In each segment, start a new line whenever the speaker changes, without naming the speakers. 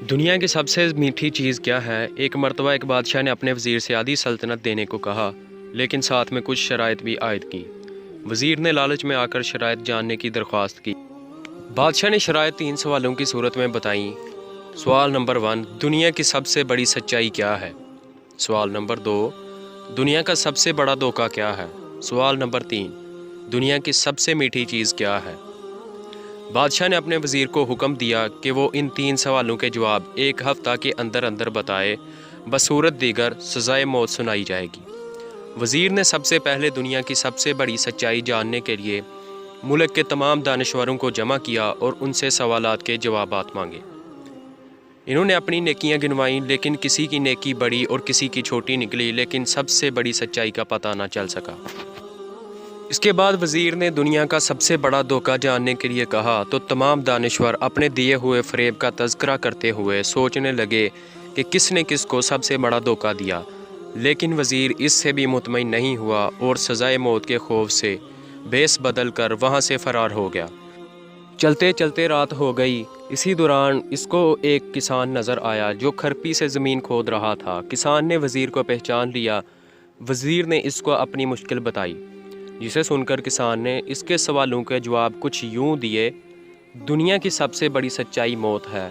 دنیا کی سب سے میٹھی چیز کیا ہے؟ ایک مرتبہ ایک بادشاہ نے اپنے وزیر سے آدھی سلطنت دینے کو کہا، لیکن ساتھ میں کچھ شرائط بھی عائد کی۔ وزیر نے لالچ میں آ کر شرائط جاننے کی درخواست کی۔ بادشاہ نے شرائط 3 سوالوں کی صورت میں بتائیں۔ سوال نمبر 1، دنیا کی سب سے بڑی سچائی کیا ہے؟ سوال نمبر 2، دنیا کا سب سے بڑا دھوکہ کیا ہے؟ سوال نمبر 3، دنیا کی سب سے میٹھی چیز کیا ہے؟ بادشاہ نے اپنے وزیر کو حکم دیا کہ وہ ان 3 سوالوں کے جواب 1 ہفتہ کے اندر اندر بتائے، بصورت دیگر سزائے موت سنائی جائے گی۔ وزیر نے سب سے پہلے دنیا کی سب سے بڑی سچائی جاننے کے لیے ملک کے تمام دانشوروں کو جمع کیا اور ان سے سوالات کے جوابات مانگے۔ انہوں نے اپنی نیکیاں گنوائیں، لیکن کسی کی نیکی بڑی اور کسی کی چھوٹی نکلی، لیکن سب سے بڑی سچائی کا پتہ نہ چل سکا۔ اس کے بعد وزیر نے دنیا کا سب سے بڑا دھوکہ جاننے کے لیے کہا تو تمام دانشور اپنے دیے ہوئے فریب کا تذکرہ کرتے ہوئے سوچنے لگے کہ کس نے کس کو سب سے بڑا دھوکہ دیا، لیکن وزیر اس سے بھی مطمئن نہیں ہوا اور سزائے موت کے خوف سے بھیس بدل کر وہاں سے فرار ہو گیا۔ چلتے چلتے رات ہو گئی۔ اسی دوران اس کو ایک کسان نظر آیا جو کھرپی سے زمین کھود رہا تھا۔ کسان نے وزیر کو پہچان لیا۔ وزیر نے اس کو اپنی مشکل بتائی، جسے سن کر کسان نے اس کے سوالوں کے جواب کچھ یوں دیے: دنیا کی سب سے بڑی سچائی موت ہے،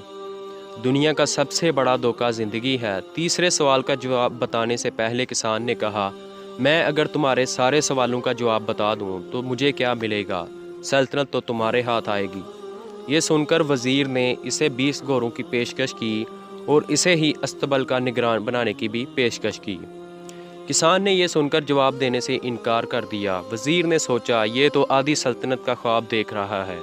دنیا کا سب سے بڑا دھوکہ زندگی ہے۔ تیسرے سوال کا جواب بتانے سے پہلے کسان نے کہا، میں اگر تمہارے سارے سوالوں کا جواب بتا دوں تو مجھے کیا ملے گا؟ سلطنت تو تمہارے ہاتھ آئے گی۔ یہ سن کر وزیر نے اسے 20 گھوڑوں کی پیشکش کی اور اسے ہی استبل کا نگران بنانے کی بھی پیشکش کی۔ کسان نے یہ سن کر جواب دینے سے انکار کر دیا۔ وزیر نے سوچا، یہ تو آدھی سلطنت کا خواب دیکھ رہا ہے۔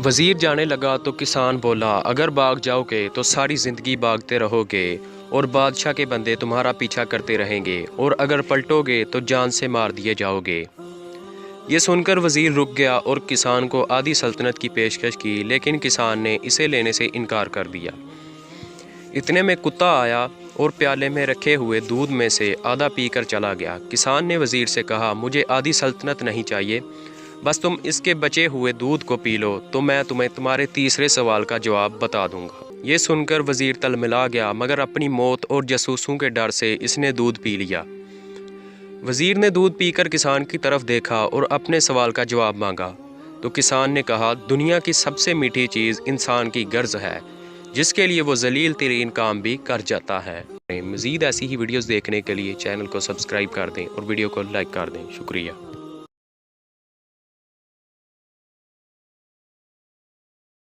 وزیر جانے لگا تو کسان بولا، اگر بھاگ جاؤ گے تو ساری زندگی بھاگتے رہو گے اور بادشاہ کے بندے تمہارا پیچھا کرتے رہیں گے، اور اگر پلٹو گے تو جان سے مار دیے جاؤ گے۔ یہ سن کر وزیر رک گیا اور کسان کو آدھی سلطنت کی پیشکش کی، لیکن کسان نے اسے لینے سے انکار کر دیا۔ اتنے میں کتا آیا اور پیالے میں رکھے ہوئے دودھ میں سے آدھا پی کر چلا گیا۔ کسان نے وزیر سے کہا، مجھے آدھی سلطنت نہیں چاہیے، بس تم اس کے بچے ہوئے دودھ کو پی لو تو میں تمہیں تمہارے تیسرے سوال کا جواب بتا دوں گا۔ یہ سن کر وزیر تلملا گیا، مگر اپنی موت اور جاسوسوں کے ڈر سے اس نے دودھ پی لیا۔ وزیر نے دودھ پی کر کسان کی طرف دیکھا اور اپنے سوال کا جواب مانگا تو کسان نے کہا، دنیا کی سب سے میٹھی چیز انسان کی غرض ہے، جس کے لیے وہ ذلیل ترین کام بھی کر جاتا ہے۔ مزید ایسی ہی ویڈیوز دیکھنے کے لیے چینل کو سبسکرائب کر دیں اور ویڈیو کو لائک کر دیں۔ شکریہ۔